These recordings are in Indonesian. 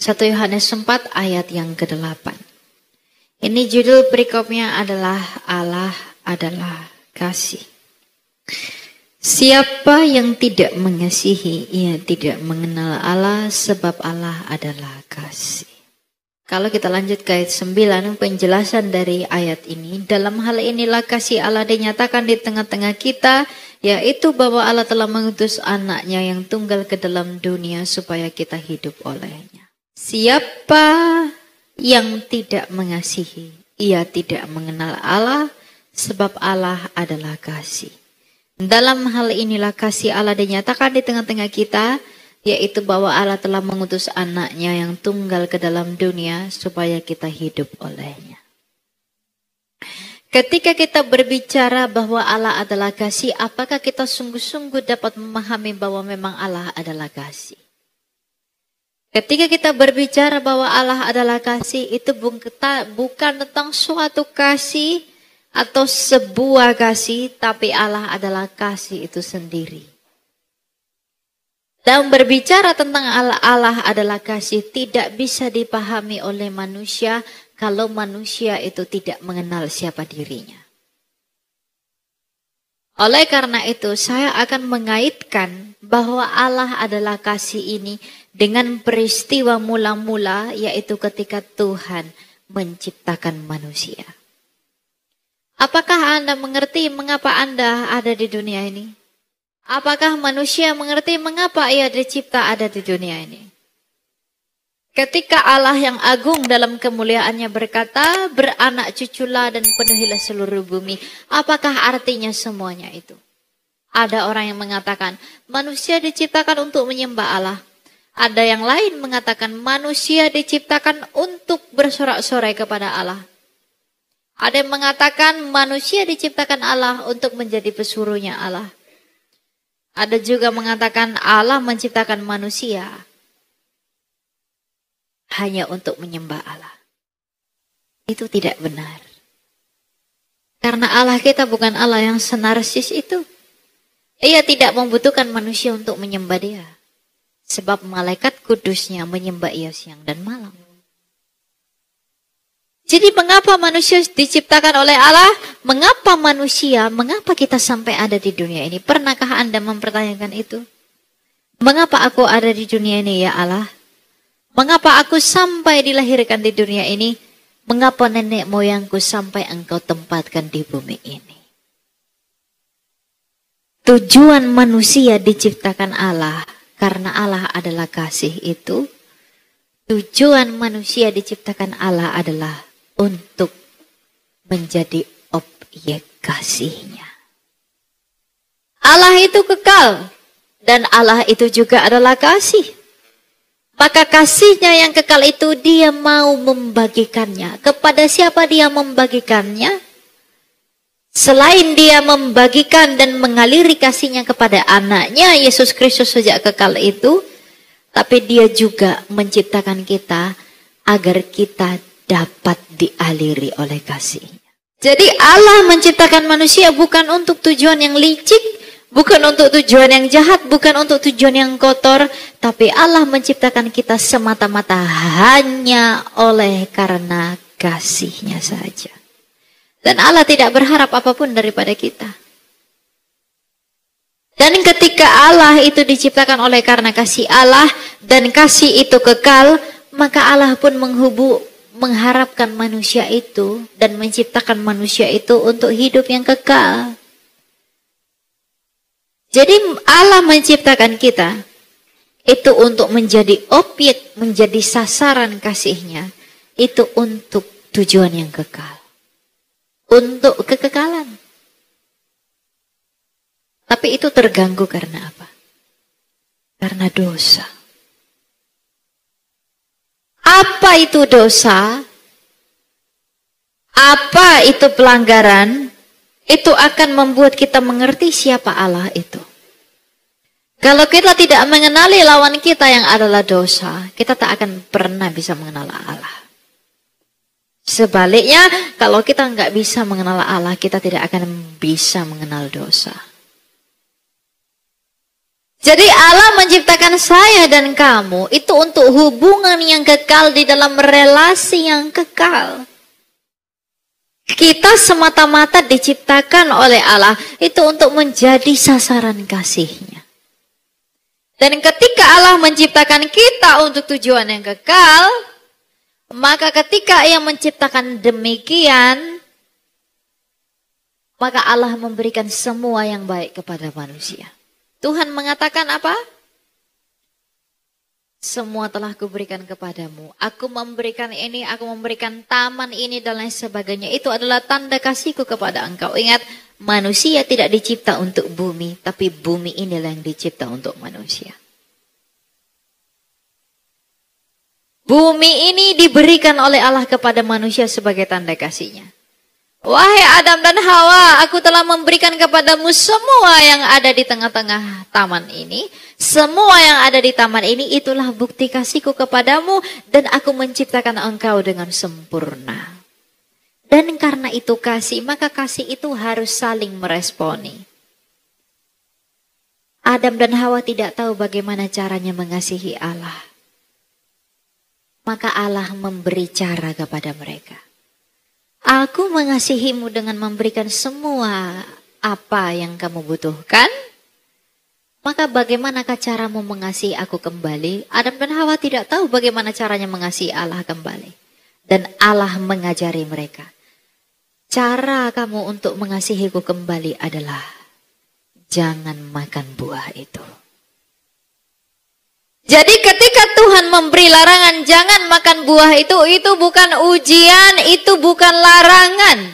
1 Yohanes 4 ayat yang ke-8. Ini judul perikopnya adalah Allah adalah kasih. Siapa yang tidak mengasihi, ia tidak mengenal Allah, sebab Allah adalah kasih. Kalau kita lanjut ke ayat 9, penjelasan dari ayat ini. Dalam hal inilah kasih Allah dinyatakan di tengah-tengah kita, yaitu bahwa Allah telah mengutus anaknya yang tunggal ke dalam dunia supaya kita hidup olehnya. Siapa yang tidak mengasihi, ia tidak mengenal Allah, sebab Allah adalah kasih. Dalam hal inilah kasih Allah dinyatakan di tengah-tengah kita, yaitu bahwa Allah telah mengutus anaknya yang tunggal ke dalam dunia supaya kita hidup olehnya. Ketika kita berbicara bahwa Allah adalah kasih, apakah kita sungguh-sungguh dapat memahami bahwa memang Allah adalah kasih? Ketika kita berbicara bahwa Allah adalah kasih, itu bukan tentang suatu kasih atau sebuah kasih, tapi Allah adalah kasih itu sendiri. Dan berbicara tentang Allah adalah kasih tidak bisa dipahami oleh manusia kalau manusia itu tidak mengenal siapa dirinya. Oleh karena itu saya akan mengaitkan bahwa Allah adalah kasih ini dengan peristiwa mula-mula, yaitu ketika Tuhan menciptakan manusia. Apakah Anda mengerti mengapa Anda ada di dunia ini? Apakah manusia mengerti mengapa ia dicipta ada di dunia ini? Ketika Allah yang agung dalam kemuliaannya berkata, beranak cuculah dan penuhilah seluruh bumi. Apakah artinya semuanya itu? Ada orang yang mengatakan, manusia diciptakan untuk menyembah Allah. Ada yang lain mengatakan, manusia diciptakan untuk bersorak-sorai kepada Allah. Ada yang mengatakan, manusia diciptakan Allah untuk menjadi pesuruhnya Allah. Ada juga mengatakan Allah menciptakan manusia hanya untuk menyembah Allah. Itu tidak benar. Karena Allah kita bukan Allah yang senarsis itu. Ia tidak membutuhkan manusia untuk menyembah dia. Sebab malaikat kudusnya menyembah ia siang dan malam. Jadi mengapa manusia diciptakan oleh Allah? Mengapa manusia, mengapa kita sampai ada di dunia ini? Pernahkah Anda mempertanyakan itu? Mengapa aku ada di dunia ini ya Allah? Mengapa aku sampai dilahirkan di dunia ini? Mengapa nenek moyangku sampai engkau tempatkan di bumi ini? Tujuan manusia diciptakan Allah, karena Allah adalah kasih itu. Tujuan manusia diciptakan Allah adalah untuk menjadi objek kasihnya. Allah itu kekal dan Allah itu juga adalah kasih. Maka kasihnya yang kekal itu dia mau membagikannya. Kepada siapa dia membagikannya? Selain dia membagikan dan mengaliri kasihnya kepada anaknya Yesus Kristus sejak kekal itu, tapi dia juga menciptakan kita agar kita dapat dialiri oleh kasihnya. Jadi Allah menciptakan manusia bukan untuk tujuan yang licik, bukan untuk tujuan yang jahat, bukan untuk tujuan yang kotor, tapi Allah menciptakan kita semata-mata hanya oleh karena kasihnya saja. Dan Allah tidak berharap apapun daripada kita. Dan ketika Allah itu diciptakan oleh karena kasih Allah dan kasih itu kekal, maka Allah pun mengharapkan manusia itu dan menciptakan manusia itu untuk hidup yang kekal. Jadi Allah menciptakan kita itu untuk menjadi objek, menjadi sasaran kasihnya, itu untuk tujuan yang kekal. Untuk kekekalan. Tapi itu terganggu karena apa? Karena dosa. Apa itu dosa? Apa itu pelanggaran? Itu akan membuat kita mengerti siapa Allah itu. Kalau kita tidak mengenali lawan kita yang adalah dosa, kita tak akan pernah bisa mengenal Allah. Sebaliknya, kalau kita nggak bisa mengenal Allah, kita tidak akan bisa mengenal dosa. Jadi Allah menciptakan saya dan kamu itu untuk hubungan yang kekal di dalam relasi yang kekal. Kita semata-mata diciptakan oleh Allah itu untuk menjadi sasaran kasih-Nya. Dan ketika Allah menciptakan kita untuk tujuan yang kekal, maka ketika Ia menciptakan demikian, maka Allah memberikan semua yang baik kepada manusia. Tuhan mengatakan apa? Semua telah kuberikan kepadamu. Aku memberikan ini, aku memberikan taman ini dan lain sebagainya. Itu adalah tanda kasihku kepada engkau. Ingat, manusia tidak dicipta untuk bumi, tapi bumi inilah yang dicipta untuk manusia. Bumi ini diberikan oleh Allah kepada manusia sebagai tanda kasih-Nya. Wahai Adam dan Hawa, aku telah memberikan kepadamu semua yang ada di tengah-tengah taman ini. Semua yang ada di taman ini itulah bukti kasihku kepadamu dan aku menciptakan engkau dengan sempurna. Dan karena itu kasih, maka kasih itu harus saling meresponi. Adam dan Hawa tidak tahu bagaimana caranya mengasihi Allah. Maka Allah memberi cara kepada mereka. Aku mengasihimu dengan memberikan semua apa yang kamu butuhkan. Maka bagaimanakah caramu mengasihi aku kembali? Adam dan Hawa tidak tahu bagaimana caranya mengasihi Allah kembali. Dan Allah mengajari mereka. Cara kamu untuk mengasihiku kembali adalah jangan makan buah itu. Jadi ketika Tuhan memberi larangan jangan makan buah itu bukan ujian, itu bukan larangan.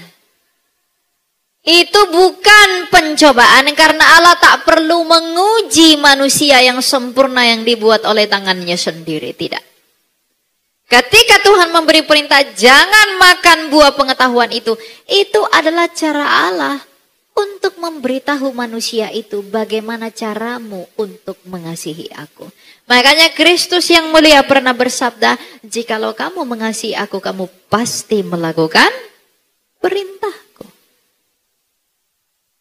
Itu bukan pencobaan karena Allah tak perlu menguji manusia yang sempurna yang dibuat oleh tangannya sendiri, tidak. Ketika Tuhan memberi perintah jangan makan buah pengetahuan itu adalah cara Allah untuk memberitahu manusia itu bagaimana caramu untuk mengasihi aku. Makanya Kristus yang mulia pernah bersabda, jikalau kamu mengasihi aku, kamu pasti melakukan perintahku.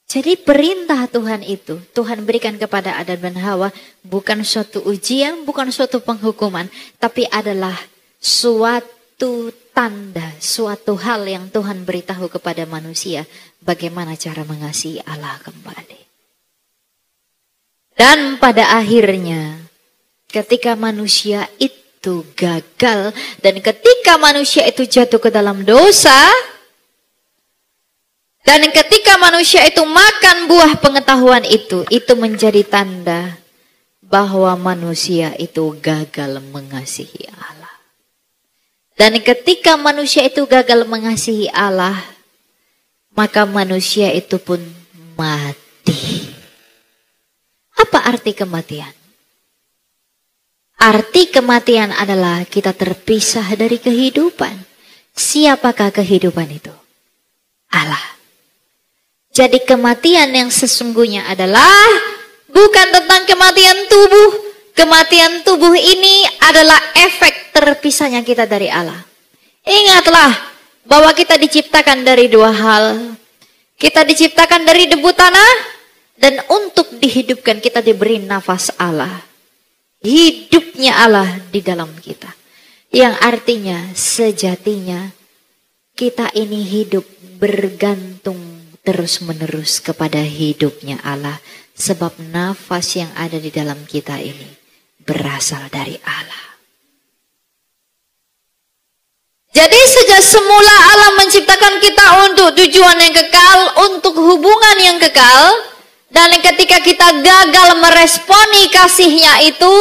Jadi perintah Tuhan itu, Tuhan berikan kepada Adam dan Hawa, bukan suatu ujian, bukan suatu penghukuman, tapi adalah suatu tanda, suatu hal yang Tuhan beritahu kepada manusia, bagaimana cara mengasihi Allah kembali. Dan pada akhirnya, ketika manusia itu gagal dan ketika manusia itu jatuh ke dalam dosa dan ketika manusia itu makan buah pengetahuan itu menjadi tanda bahwa manusia itu gagal mengasihi Allah. Dan ketika manusia itu gagal mengasihi Allah, maka manusia itu pun mati. Apa arti kematian? Arti kematian adalah kita terpisah dari kehidupan. Siapakah kehidupan itu? Allah. Jadi kematian yang sesungguhnya adalah bukan tentang kematian tubuh. Kematian tubuh ini adalah efek terpisahnya kita dari Allah. Ingatlah bahwa kita diciptakan dari dua hal. Kita diciptakan dari debu tanah dan untuk dihidupkan kita diberi nafas Allah. Hidupnya Allah di dalam kita. Yang artinya sejatinya kita ini hidup bergantung terus-menerus kepada hidupnya Allah. Sebab nafas yang ada di dalam kita ini berasal dari Allah. Jadi sejak semula Allah menciptakan kita untuk tujuan yang kekal, untuk hubungan yang kekal. Dan ketika kita gagal meresponi kasih-Nya itu,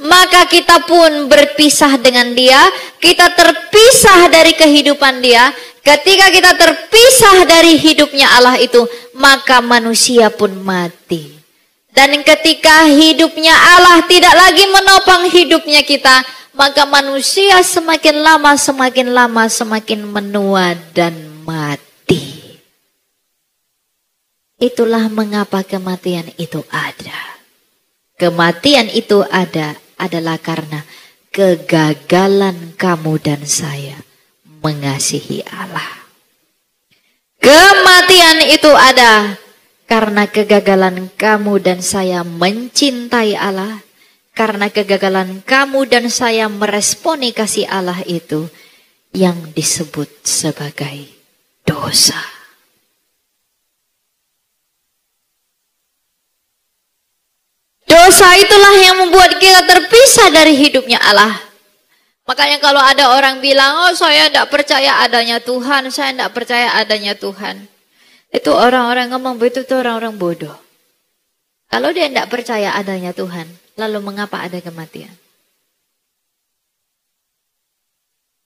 maka kita pun berpisah dengan Dia. Kita terpisah dari kehidupan Dia. Ketika kita terpisah dari hidupnya Allah itu, maka manusia pun mati. Dan ketika hidupnya Allah tidak lagi menopang hidupnya kita, maka manusia semakin lama semakin menua dan mati. Itulah mengapa kematian itu ada. Kematian itu adalah karena kegagalan kamu dan saya mengasihi Allah. Kematian itu ada Karena kegagalan kamu dan saya mencintai Allah, karena kegagalan kamu dan saya meresponi kasih Allah itu yang disebut sebagai dosa. Dosa itulah yang membuat kita terpisah dari hidupnya Allah. Makanya kalau ada orang bilang, oh saya tidak percaya adanya Tuhan, saya tidak percaya adanya Tuhan. Itu orang-orang ngomong begitu, itu orang-orang bodoh. Kalau dia tidak percaya adanya Tuhan, lalu mengapa ada kematian?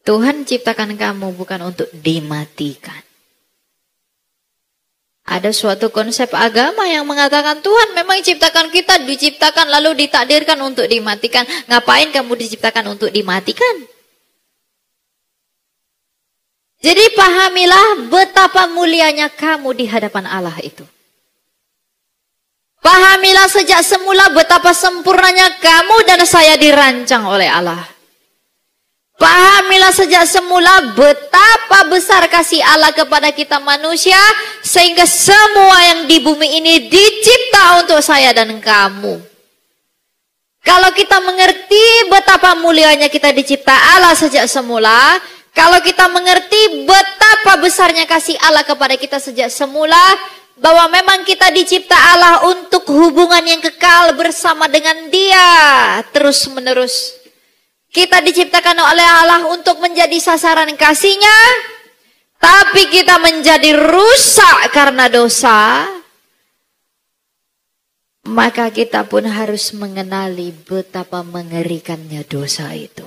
Tuhan ciptakan kamu bukan untuk dimatikan. Ada suatu konsep agama yang mengatakan Tuhan memang ciptakan kita, diciptakan lalu ditakdirkan untuk dimatikan. Ngapain kamu diciptakan untuk dimatikan? Jadi pahamilah betapa mulianya kamu di hadapan Allah itu. Pahamilah sejak semula betapa sempurnanya kamu dan saya dirancang oleh Allah. Pahamilah sejak semula betapa besar kasih Allah kepada kita manusia, sehingga semua yang di bumi ini dicipta untuk saya dan kamu. Kalau kita mengerti betapa mulianya kita dicipta Allah sejak semula, kalau kita mengerti betapa besarnya kasih Allah kepada kita sejak semula, bahwa memang kita dicipta Allah untuk hubungan yang kekal bersama dengan Dia terus-menerus. Kita diciptakan oleh Allah untuk menjadi sasaran kasih-Nya, tapi kita menjadi rusak karena dosa. Maka kita pun harus mengenali betapa mengerikannya dosa itu.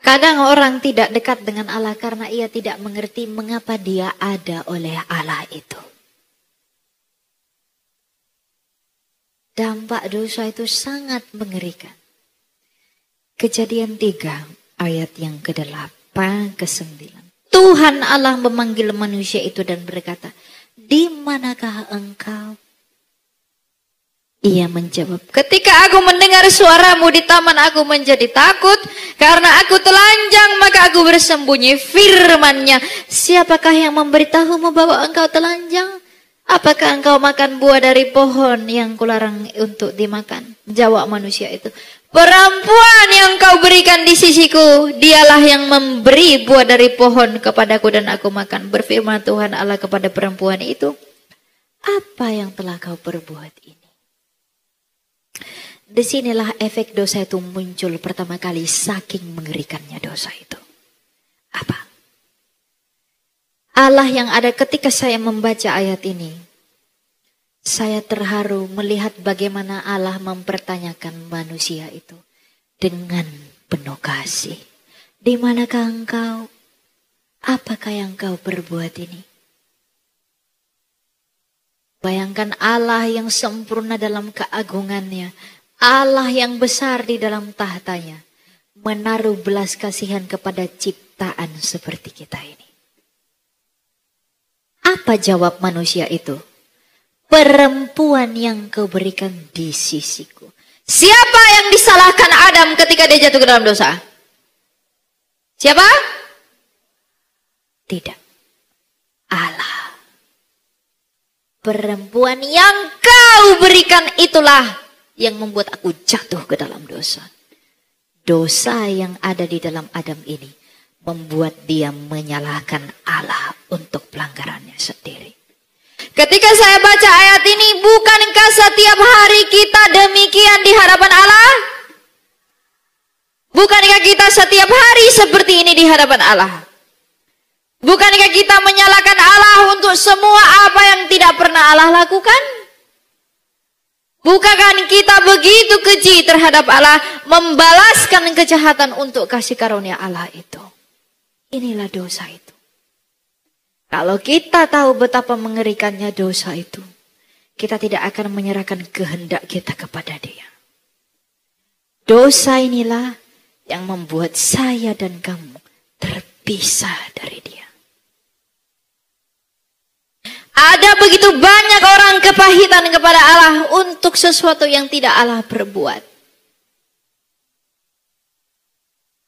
Kadang orang tidak dekat dengan Allah karena ia tidak mengerti mengapa dia ada oleh Allah itu. Dampak dosa itu sangat mengerikan. Kejadian 3 ayat yang ke-8 ke-9. Tuhan Allah memanggil manusia itu dan berkata, "Di manakah engkau?" Ia menjawab, "Ketika aku mendengar suaramu di taman aku menjadi takut, karena aku telanjang maka aku bersembunyi." Firman-Nya, "Siapakah yang memberitahumu bahwa engkau telanjang? Apakah engkau makan buah dari pohon yang kularang untuk dimakan?" Jawab manusia itu, "Perempuan yang kau berikan di sisiku, dialah yang memberi buah dari pohon kepadaku dan aku makan." Berfirman Tuhan Allah kepada perempuan itu, "Apa yang telah kau perbuat ini?" Disinilah efek dosa itu muncul pertama kali, saking mengerikannya dosa itu. Apa? Allah yang ada ketika saya membaca ayat ini, saya terharu melihat bagaimana Allah mempertanyakan manusia itu dengan penuh kasih. "Di manakah engkau? Apakah yang kau perbuat ini?" Bayangkan Allah yang sempurna dalam keagungannya, Allah yang besar di dalam tahtanya, menaruh belas kasihan kepada ciptaan seperti kita ini. Apa jawab manusia itu? "Perempuan yang kau berikan di sisiku." Siapa yang disalahkan Adam ketika dia jatuh ke dalam dosa? Siapa? Tidak. Allah. Perempuan yang kau berikan itulah yang membuat aku jatuh ke dalam dosa. Dosa yang ada di dalam Adam ini membuat dia menyalahkan Allah untuk pelanggarannya sendiri. Ketika saya baca ayat ini, bukankah setiap hari kita demikian di hadapan Allah? Bukankah kita setiap hari seperti ini di hadapan Allah? Bukankah kita menyalahkan Allah untuk semua apa yang tidak pernah Allah lakukan? Bukankah kita begitu keji terhadap Allah, membalaskan kejahatan untuk kasih karunia Allah itu? Inilah dosa itu. Kalau kita tahu betapa mengerikannya dosa itu, kita tidak akan menyerahkan kehendak kita kepada Dia. Dosa inilah yang membuat saya dan kamu terpisah dari Dia. Ada begitu banyak orang kepahitan kepada Allah untuk sesuatu yang tidak Allah perbuat.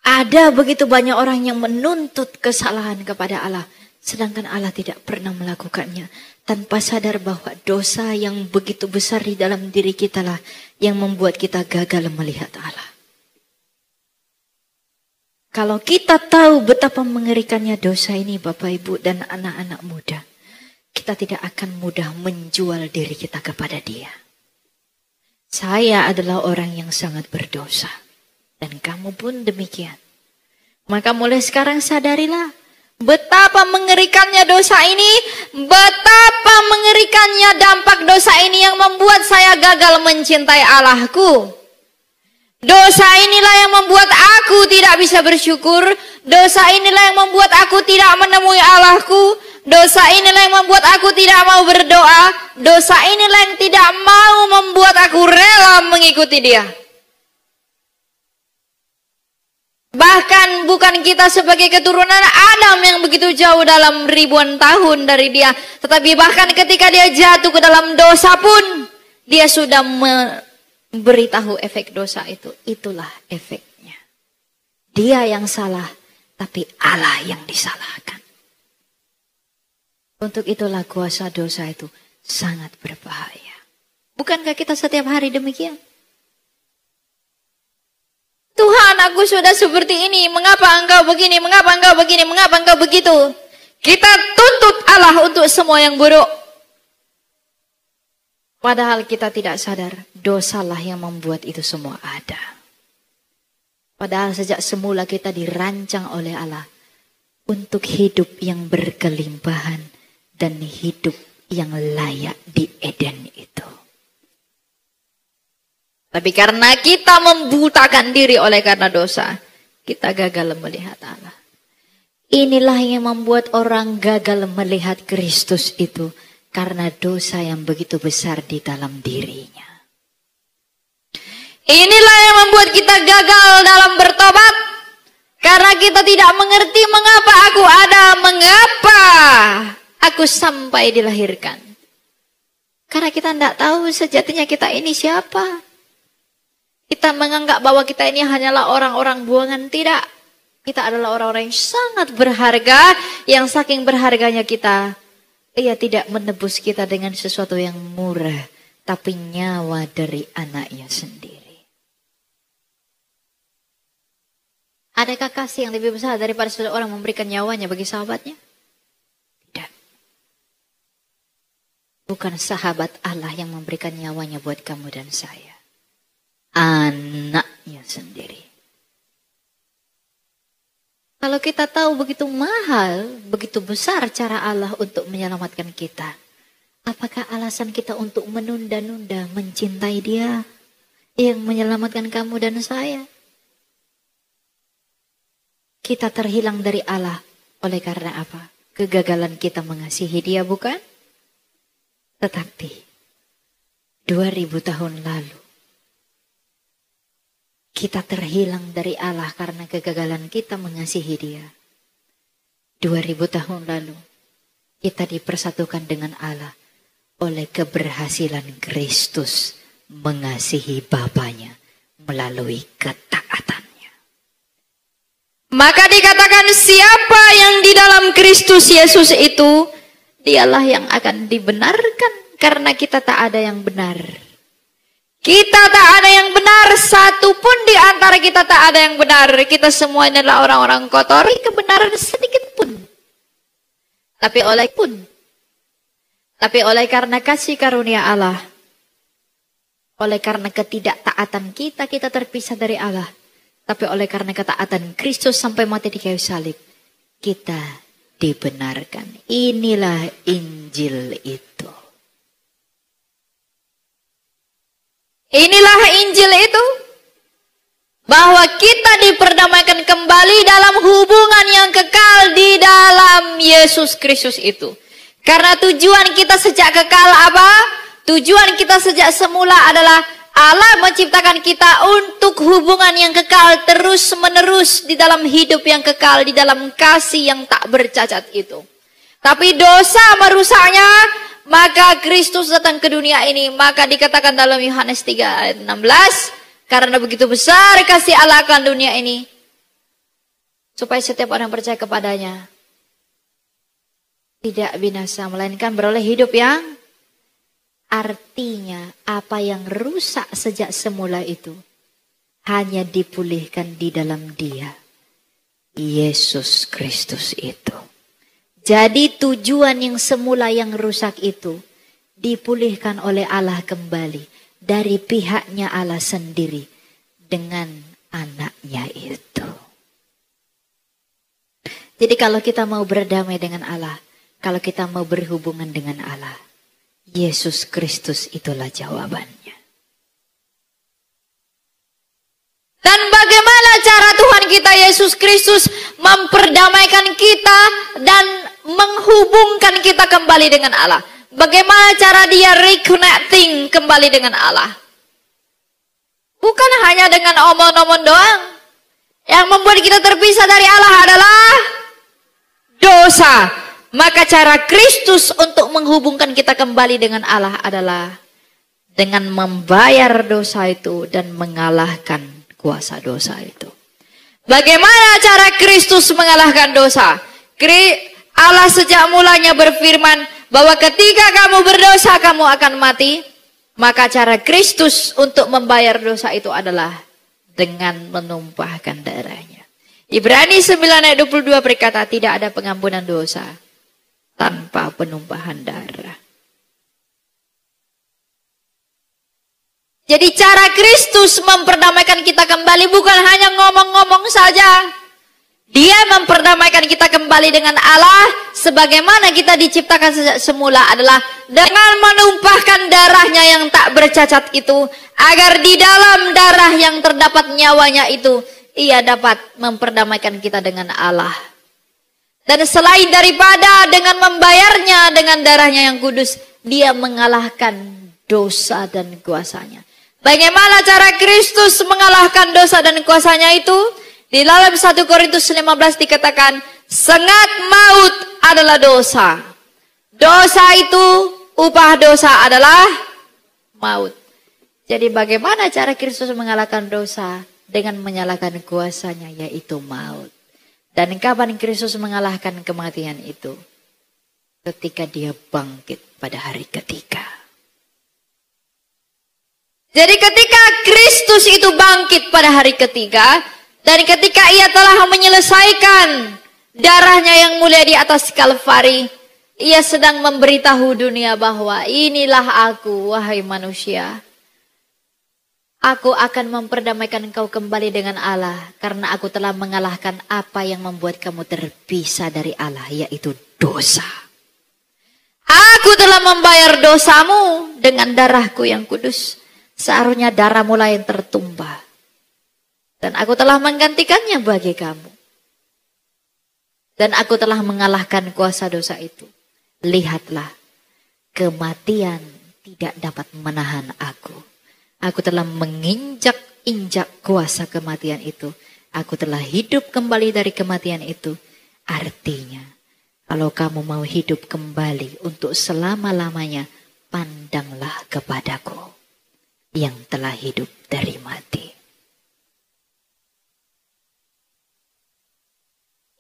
Ada begitu banyak orang yang menuntut kesalahan kepada Allah, sedangkan Allah tidak pernah melakukannya, tanpa sadar bahwa dosa yang begitu besar di dalam diri kita lah yang membuat kita gagal melihat Allah. Kalau kita tahu betapa mengerikannya dosa ini, Bapak, Ibu, dan anak-anak muda, kita tidak akan mudah menjual diri kita kepada Dia. Saya adalah orang yang sangat berdosa, dan kamu pun demikian. Maka mulai sekarang sadarilah betapa mengerikannya dosa ini, betapa mengerikannya dampak dosa ini yang membuat saya gagal mencintai Allahku. Dosa inilah yang membuat aku tidak bisa bersyukur. Dosa inilah yang membuat aku tidak menemui Allahku. Dosa inilah yang membuat aku tidak mau berdoa. Dosa inilah yang tidak mau membuat aku rela mengikuti Dia. Bahkan bukan kita sebagai keturunan Adam yang begitu jauh dalam ribuan tahun dari Dia, tetapi bahkan ketika Dia jatuh ke dalam dosa pun Dia sudah memberitahu efek dosa itu. Itulah efeknya. Dia yang salah, tapi Allah yang disalahkan. Untuk itulah kuasa dosa itu sangat berbahaya. Bukankah kita setiap hari demikian? Tuhan, aku sudah seperti ini. Mengapa engkau begini? Mengapa engkau begini? Mengapa engkau begitu? Kita tuntut Allah untuk semua yang buruk. Padahal kita tidak sadar, dosalah yang membuat itu semua ada. Padahal sejak semula kita dirancang oleh Allah untuk hidup yang berkelimpahan dan hidup yang layak di Eden itu. Tapi karena kita membutakan diri oleh karena dosa, kita gagal melihat Allah. Inilah yang membuat orang gagal melihat Kristus itu, karena dosa yang begitu besar di dalam dirinya. Inilah yang membuat kita gagal dalam bertobat, karena kita tidak mengerti mengapa aku ada, mengapa aku sampai dilahirkan. Karena kita tidak tahu sejatinya kita ini siapa. Kita menganggap bahwa kita ini hanyalah orang-orang buangan. Tidak. Kita adalah orang-orang yang sangat berharga, yang saking berharganya kita, Ia tidak menebus kita dengan sesuatu yang murah, tapi nyawa dari anaknya sendiri. Adakah kasih yang lebih besar daripada seseorang memberikan nyawanya bagi sahabatnya? Tidak. Bukan sahabat Allah yang memberikan nyawanya buat kamu dan saya. Anaknya sendiri. Kalau kita tahu begitu mahal, begitu besar cara Allah untuk menyelamatkan kita, apakah alasan kita untuk menunda-nunda mencintai Dia yang menyelamatkan kamu dan saya? Kita terhilang dari Allah oleh karena apa? Kegagalan kita mengasihi Dia, bukan? Tetapi 2000 tahun lalu kita terhilang dari Allah karena kegagalan kita mengasihi Dia. 2000 tahun lalu kita dipersatukan dengan Allah oleh keberhasilan Kristus mengasihi Bapanya melalui ketaatannya. Maka dikatakan siapa yang di dalam Kristus Yesus itu, dialah yang akan dibenarkan, karena kita tak ada yang benar. Kita tak ada yang benar, satu pun di antara kita tak ada yang benar. Kita semua ini adalah orang-orang kotor, kebenaran sedikit pun. Tapi oleh karena kasih karunia Allah, oleh karena ketidaktaatan kita, kita terpisah dari Allah. Tapi oleh karena ketaatan Kristus sampai mati di kayu salib, kita dibenarkan. Inilah Injil itu. Inilah Injil itu, bahwa kita diperdamaikan kembali dalam hubungan yang kekal di dalam Yesus Kristus itu. Karena tujuan kita sejak kekal apa? Tujuan kita sejak semula adalah Allah menciptakan kita untuk hubungan yang kekal terus menerus di dalam hidup yang kekal, di dalam kasih yang tak bercacat itu. Tapi dosa merusaknya. Maka Kristus datang ke dunia ini. Maka dikatakan dalam Yohanes 3 ayat 16. Karena begitu besar kasih Allah akan dunia ini, supaya setiap orang percaya kepadanya tidak binasa, melainkan beroleh hidup yang artinya apa yang rusak sejak semula itu hanya dipulihkan di dalam Dia, Yesus Kristus itu. Jadi tujuan yang semula yang rusak itu dipulihkan oleh Allah kembali dari pihaknya Allah sendiri dengan anaknya itu. Jadi kalau kita mau berdamai dengan Allah, kalau kita mau berhubungan dengan Allah, Yesus Kristus itulah jawabannya. Dan bagaimana cara Tuhan kita Yesus Kristus memperdamaikan kita dan menghubungkan kita kembali dengan Allah? Bagaimana cara Dia reconnecting kembali dengan Allah? Bukan hanya dengan omong-omong doang. Yang membuat kita terpisah dari Allah adalah dosa. Maka cara Kristus untuk menghubungkan kita kembali dengan Allah adalah dengan membayar dosa itu dan mengalahkan kuasa dosa itu. Bagaimana cara Kristus mengalahkan dosa? Allah sejak mulanya berfirman bahwa ketika kamu berdosa kamu akan mati. Maka cara Kristus untuk membayar dosa itu adalah dengan menumpahkan darahnya. Ibrani 9 ayat 22 berkata, tidak ada pengampunan dosa tanpa penumpahan darah. Jadi cara Kristus memperdamaikan kita kembali bukan hanya ngomong-ngomong saja. Dia memperdamaikan kita kembali dengan Allah sebagaimana kita diciptakan sejak semula adalah dengan menumpahkan darahnya yang tak bercacat itu, agar di dalam darah yang terdapat nyawanya itu Ia dapat memperdamaikan kita dengan Allah. Dan selain daripada dengan membayarnya dengan darahnya yang kudus, Dia mengalahkan dosa dan kuasanya. Bagaimana cara Kristus mengalahkan dosa dan kuasanya itu? Di dalam 1 Korintus 15 dikatakan, sengat maut adalah dosa. Dosa itu, upah dosa adalah maut. Jadi bagaimana cara Kristus mengalahkan dosa? Dengan menyalahkan kuasanya, yaitu maut. Dan kapan Kristus mengalahkan kematian itu? Ketika Dia bangkit pada hari ketiga. Jadi ketika Kristus itu bangkit pada hari ketiga, dan ketika Ia telah menyelesaikan darahnya yang mulia di atas Kalvari, Ia sedang memberitahu dunia bahwa inilah aku, wahai manusia. Aku akan memperdamaikan engkau kembali dengan Allah, karena aku telah mengalahkan apa yang membuat kamu terpisah dari Allah, yaitu dosa. Aku telah membayar dosamu dengan darahku yang kudus. Seharusnya darahmu lah yang tertumpah. Dan aku telah menggantikannya bagi kamu. Dan aku telah mengalahkan kuasa dosa itu. Lihatlah, kematian tidak dapat menahan aku. Aku telah menginjak-injak kuasa kematian itu. Aku telah hidup kembali dari kematian itu. Artinya, kalau kamu mau hidup kembali untuk selama-lamanya, pandanglah kepadaku yang telah hidup dari mati.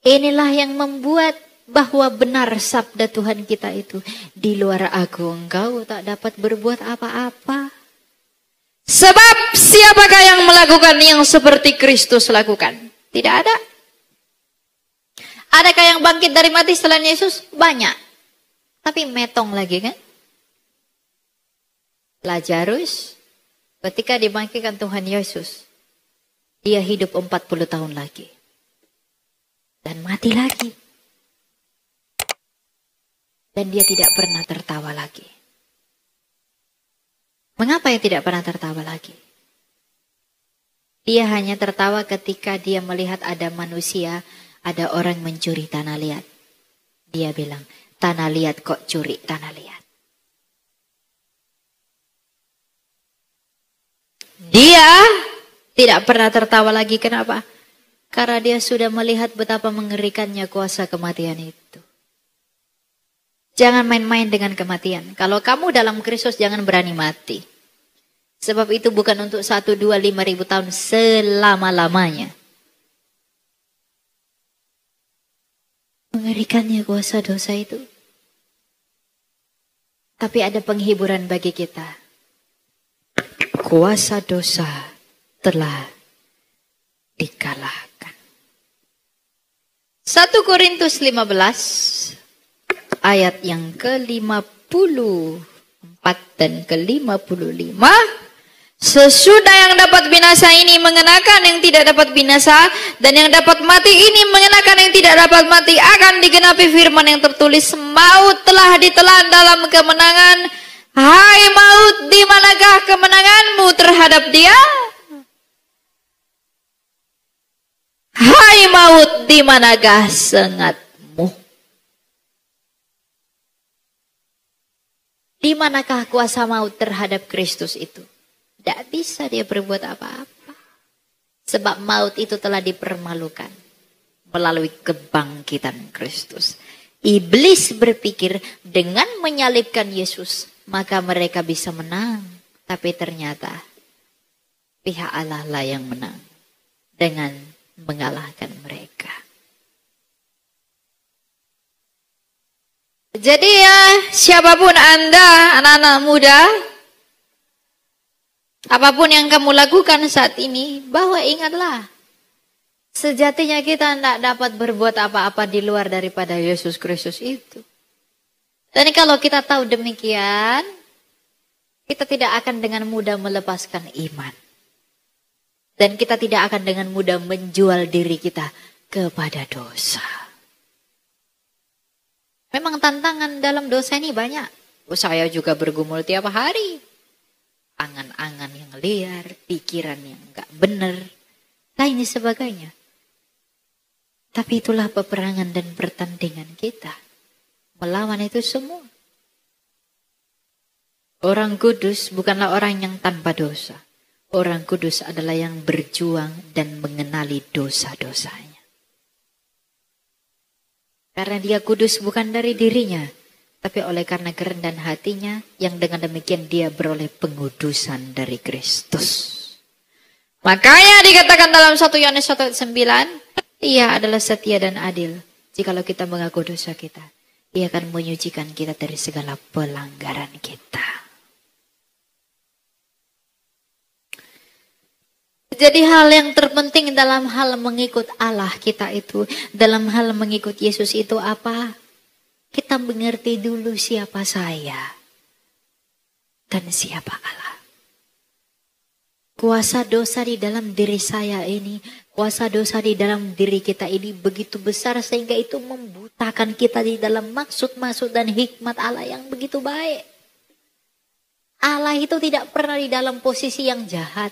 Inilah yang membuat bahwa benar sabda Tuhan kita itu, di luar aku engkau tak dapat berbuat apa-apa. Sebab siapakah yang melakukan yang seperti Kristus lakukan? Tidak ada. Adakah yang bangkit dari mati selain Yesus? Banyak. Tapi metong lagi kan? Lazarus, ketika dibangkitkan Tuhan Yesus, dia hidup 40 tahun lagi. Dan mati lagi. Dan dia tidak pernah tertawa lagi. Mengapa dia tidak pernah tertawa lagi? Dia hanya tertawa ketika dia melihat ada manusia, ada orang mencuri tanah liat. Dia bilang, tanah liat kok curi tanah liat. Dia tidak pernah tertawa lagi. Kenapa? Karena dia sudah melihat betapa mengerikannya kuasa kematian itu. Jangan main-main dengan kematian. Kalau kamu dalam Kristus jangan berani mati. Sebab itu bukan untuk 1, 2, 5 ribu tahun selama-lamanya. Mengerikannya kuasa dosa itu. Tapi ada penghiburan bagi kita. Kuasa dosa telah dikalahkan. 1 Korintus 15 ayat yang ke-54 dan ke-55. Sesudah yang dapat binasa ini mengenakan yang tidak dapat binasa, dan yang dapat mati ini mengenakan yang tidak dapat mati, akan digenapi firman yang tertulis, maut telah ditelan dalam kemenangan. Hai maut, di manakah kemenanganmu terhadap dia? Hai maut, di manakah sengatmu? Di manakah kuasa maut terhadap Kristus itu? Tidak bisa dia berbuat apa-apa. Sebab maut itu telah dipermalukan melalui kebangkitan Kristus. Iblis berpikir dengan menyalibkan Yesus, maka mereka bisa menang. Tapi ternyata pihak Allah lah yang menang dengan mengalahkan mereka. Jadi ya, siapapun Anda, anak-anak muda, apapun yang kamu lakukan saat ini, bahwa ingatlah, sejatinya kita tidak dapat berbuat apa-apa di luar daripada Yesus Kristus itu. Dan kalau kita tahu demikian, kita tidak akan dengan mudah melepaskan iman. Dan kita tidak akan dengan mudah menjual diri kita kepada dosa. Memang tantangan dalam dosa ini banyak. Saya juga bergumul tiap hari. Angan-angan yang liar, pikiran yang enggak benar, lain sebagainya. Tapi itulah peperangan dan pertandingan kita. Melawan itu semua. Orang kudus bukanlah orang yang tanpa dosa. Orang kudus adalah yang berjuang dan mengenali dosa-dosanya. Karena dia kudus bukan dari dirinya, tapi oleh karena kerendahan hatinya, yang dengan demikian dia beroleh pengudusan dari Kristus. Makanya dikatakan dalam 1 Yohanes 1:9, ia adalah setia dan adil. Jikalau kita mengaku dosa kita, ia akan menyucikan kita dari segala pelanggaran kita. Jadi hal yang terpenting dalam hal mengikut Allah kita itu, dalam hal mengikut Yesus itu apa? Kita mengerti dulu siapa saya dan siapa Allah. Kuasa dosa di dalam diri saya ini, kuasa dosa di dalam diri kita ini begitu besar sehingga itu membutakan kita di dalam maksud-maksud dan hikmat Allah yang begitu baik. Allah itu tidak pernah di dalam posisi yang jahat.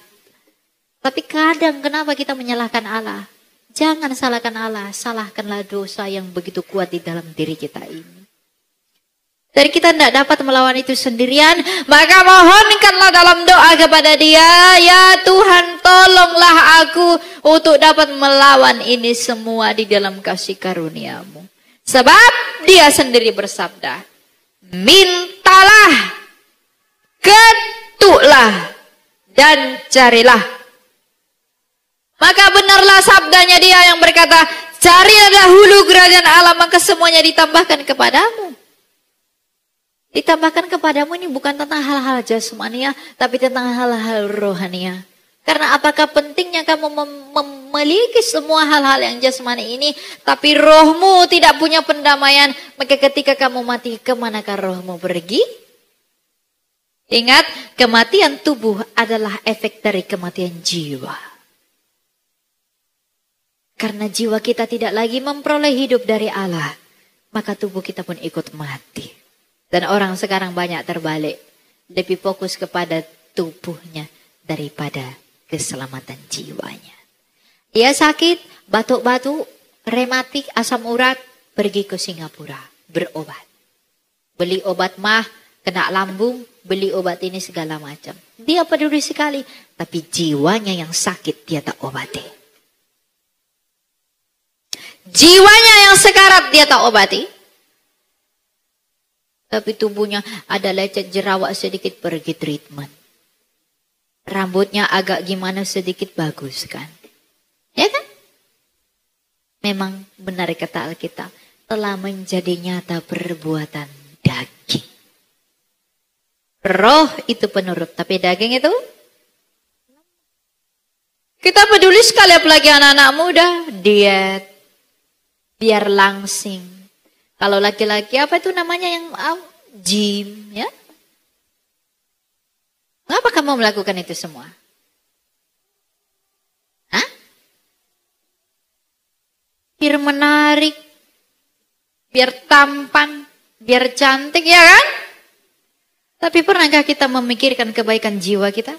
Tapi kadang kenapa kita menyalahkan Allah? Jangan salahkan Allah, salahkanlah dosa yang begitu kuat di dalam diri kita ini. Dan kita tidak dapat melawan itu sendirian, maka mohonkanlah dalam doa kepada Dia, ya Tuhan tolonglah aku untuk dapat melawan ini semua di dalam kasih karunia-Mu. Sebab Dia sendiri bersabda, mintalah, ketuklah, dan carilah. Maka benarlah sabdanya Dia yang berkata, carilah dahulu kerajaan Allah, maka semuanya ditambahkan kepadamu. Ditambahkan kepadamu ini bukan tentang hal-hal jasmania, tapi tentang hal-hal rohania. Karena apakah pentingnya kamu memiliki semua hal-hal yang jasmani ini, tapi rohmu tidak punya pendamaian, maka ketika kamu mati, kemanakah rohmu pergi? Ingat, kematian tubuh adalah efek dari kematian jiwa. Karena jiwa kita tidak lagi memperoleh hidup dari Allah, maka tubuh kita pun ikut mati. Dan orang sekarang banyak terbalik, lebih fokus kepada tubuhnya daripada keselamatan jiwanya. Dia sakit, batuk-batuk, rematik, asam urat, pergi ke Singapura, berobat. Beli obat mah, kena lambung, beli obat ini segala macam. Dia peduli sekali, tapi jiwanya yang sakit dia tak obati. Jiwanya yang sekarat dia tak obati. Tapi tubuhnya ada lecet jerawat sedikit, pergi treatment. Rambutnya agak gimana sedikit, bagus kan? Ya kan? Memang benar kata Alkitab, telah menjadi nyata perbuatan daging. Roh itu penurut, tapi daging itu kita peduli sekali, apalagi anak-anak muda, diet, biar langsing. Kalau laki-laki apa itu namanya yang gym, ya? Mengapa kamu melakukan itu semua? Hah? Biar menarik, biar tampan, biar cantik, ya kan? Tapi pernahkah kita memikirkan kebaikan jiwa kita?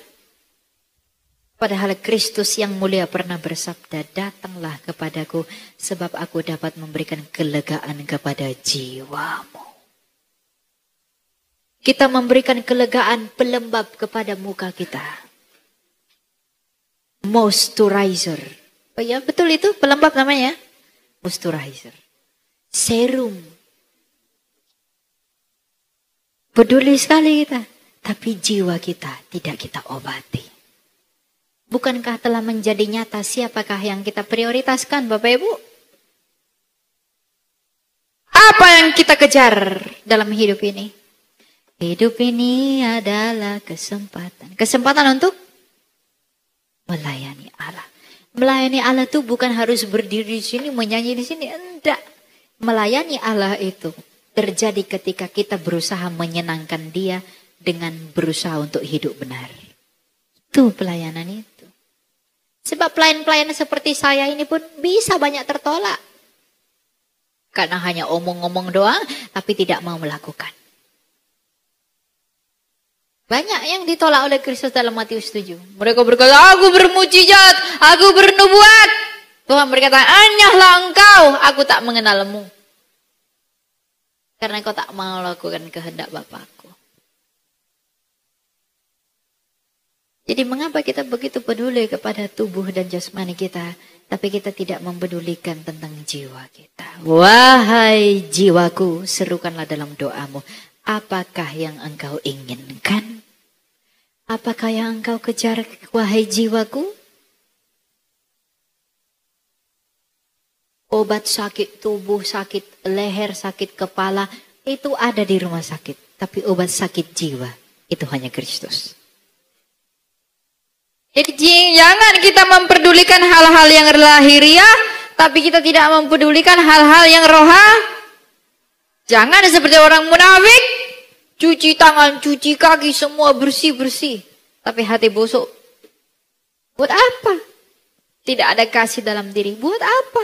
Padahal Kristus yang mulia pernah bersabda, datanglah kepadaku sebab aku dapat memberikan kelegaan kepada jiwamu. Kita memberikan kelegaan pelembab kepada muka kita. Moisturizer. Oh ya, betul itu pelembab namanya. Moisturizer. Serum. Peduli sekali kita. Tapi jiwa kita tidak kita obati. Bukankah telah menjadi nyata siapakah yang kita prioritaskan, Bapak Ibu? Apa yang kita kejar dalam hidup ini? Hidup ini adalah kesempatan. Kesempatan untuk melayani Allah. Melayani Allah itu bukan harus berdiri di sini, menyanyi di sini. Enggak. Melayani Allah itu terjadi ketika kita berusaha menyenangkan Dia dengan berusaha untuk hidup benar. Itu pelayanan itu. Sebab pelayan-pelayan seperti saya ini pun bisa banyak tertolak. Karena hanya omong-omong doang, tapi tidak mau melakukan. Banyak yang ditolak oleh Kristus dalam Matius 7. Mereka berkata, aku bermujizat, aku bernubuat. Tuhan berkata, anyahlah engkau, aku tak mengenalmu. Karena kau tak mau lakukan kehendak Bapakku. Jadi mengapa kita begitu peduli kepada tubuh dan jasmani kita, tapi kita tidak mempedulikan tentang jiwa kita. Wahai jiwaku, serukanlah dalam doamu. Apakah yang engkau inginkan? Apakah yang engkau kejar, wahai jiwaku? Obat sakit tubuh, sakit leher, sakit kepala, itu ada di rumah sakit. Tapi obat sakit jiwa, itu hanya Kristus. Jadi jangan kita memperdulikan hal-hal yang lahiriah, tapi kita tidak mempedulikan hal-hal yang rohani. Jangan seperti orang munafik, cuci tangan, cuci kaki, semua bersih-bersih. Tapi hati busuk. Buat apa? Tidak ada kasih dalam diri. Buat apa?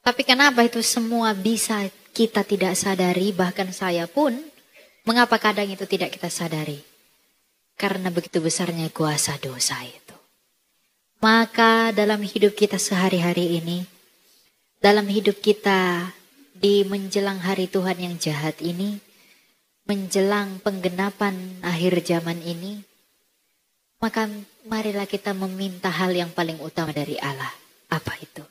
Tapi kenapa itu semua bisa kita tidak sadari, bahkan saya pun, mengapa kadang itu tidak kita sadari? Karena begitu besarnya kuasa dosa itu. Maka dalam hidup kita sehari-hari ini, dalam hidup kita di menjelang hari Tuhan yang jahat ini, menjelang penggenapan akhir zaman ini, maka marilah kita meminta hal yang paling utama dari Allah. Apa itu?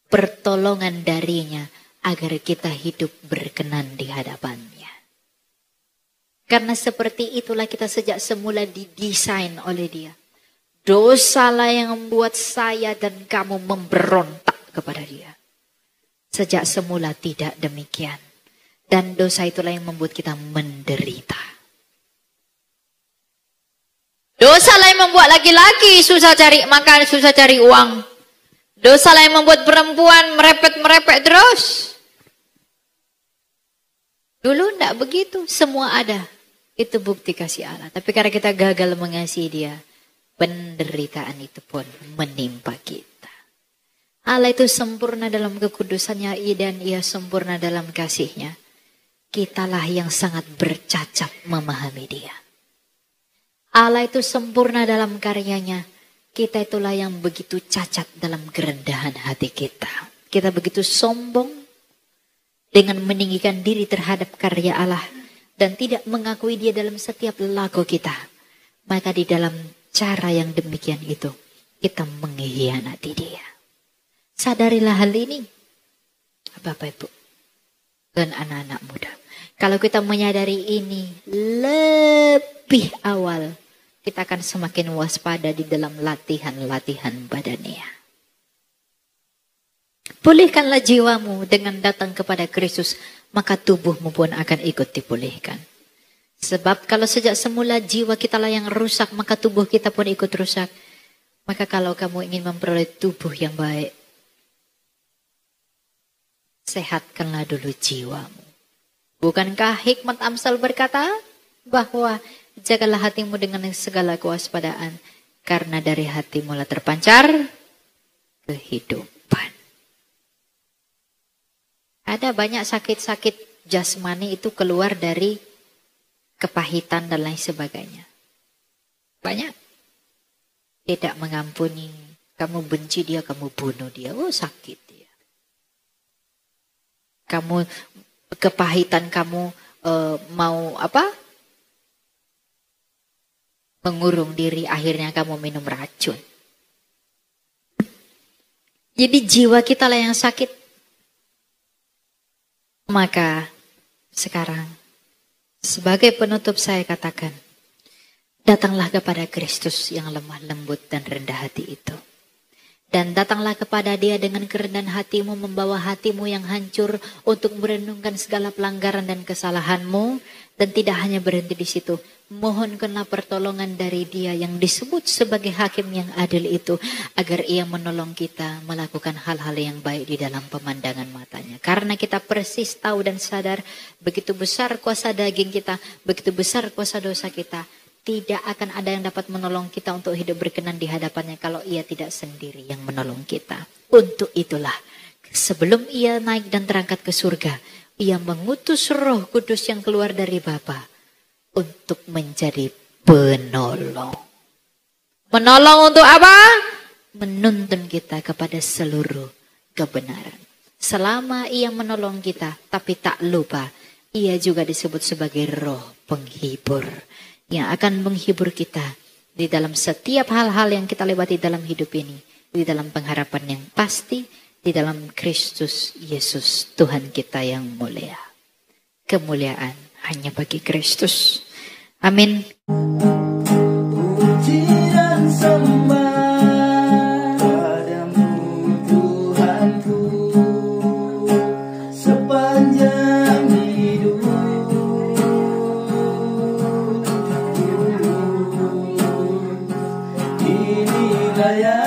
Pertolongan darinya agar kita hidup berkenan di hadapannya. Karena seperti itulah kita sejak semula didesain oleh Dia. Dosalah yang membuat saya dan kamu memberontak kepada Dia. Sejak semula tidak demikian. Dan dosa itulah yang membuat kita menderita. Dosalah yang membuat laki-laki susah cari makan, susah cari uang. Dosalah yang membuat perempuan merepet-merepet terus. Dulu enggak begitu, semua ada. Itu bukti kasih Allah. Tapi karena kita gagal mengasihi Dia, penderitaan itu pun menimpa kita. Allah itu sempurna dalam kekudusannya dan Ia sempurna dalam kasih-Nya. Kitalah yang sangat bercacat memahami Dia. Allah itu sempurna dalam karyanya. Kita itulah yang begitu cacat dalam kerendahan hati kita. Kita begitu sombong dengan meninggikan diri terhadap karya Allah. Dan tidak mengakui Dia dalam setiap laku kita. Maka di dalam cara yang demikian itu, kita mengkhianati Dia. Sadarilah hal ini, Bapak Ibu dan anak-anak muda. Kalau kita menyadari ini lebih awal, kita akan semakin waspada di dalam latihan-latihan badania. Pulihkanlah jiwamu dengan datang kepada Kristus. maka tubuhmu pun akan ikut dipulihkan. Sebab kalau sejak semula jiwa kita lah yang rusak, maka tubuh kita pun ikut rusak. Maka kalau kamu ingin memperoleh tubuh yang baik, sehatkanlah dulu jiwamu. Bukankah hikmat Amsal berkata bahwa jagalah hatimu dengan segala kewaspadaan, karena dari hatimu lah terpancar kehidupan. Ada banyak sakit-sakit jasmani itu keluar dari kepahitan dan lain sebagainya. Banyak. Tidak mengampuni, kamu benci dia, kamu bunuh dia, oh sakit dia. Kamu kepahitan, kamu mau apa? Mengurung diri, akhirnya kamu minum racun. Jadi jiwa kita lah yang sakit. Maka sekarang sebagai penutup saya katakan, datanglah kepada Kristus yang lemah lembut dan rendah hati itu. Dan datanglah kepada Dia dengan kerendahan hatimu, membawa hatimu yang hancur untuk merenungkan segala pelanggaran dan kesalahanmu. Dan tidak hanya berhenti di situ. Mohonkanlah pertolongan dari Dia yang disebut sebagai hakim yang adil itu, agar Ia menolong kita melakukan hal-hal yang baik di dalam pemandangan matanya. Karena kita persis tahu dan sadar begitu besar kuasa daging kita, begitu besar kuasa dosa kita. Tidak akan ada yang dapat menolong kita untuk hidup berkenan di hadapannya kalau Ia tidak sendiri yang menolong kita. Untuk itulah, sebelum Ia naik dan terangkat ke surga, Ia mengutus Roh Kudus yang keluar dari Bapa untuk menjadi penolong. Menolong untuk apa? Menuntun kita kepada seluruh kebenaran. Selama Ia menolong kita, tapi tak lupa, Ia juga disebut sebagai Roh Penghibur, yang akan menghibur kita di dalam setiap hal-hal yang kita lewati dalam hidup ini, di dalam pengharapan yang pasti, di dalam Kristus Yesus Tuhan kita yang mulia. Kemuliaan hanya bagi Kristus. Amin. Puji dan sembah padamu Tuhanku sepanjang hidup. Inilah yang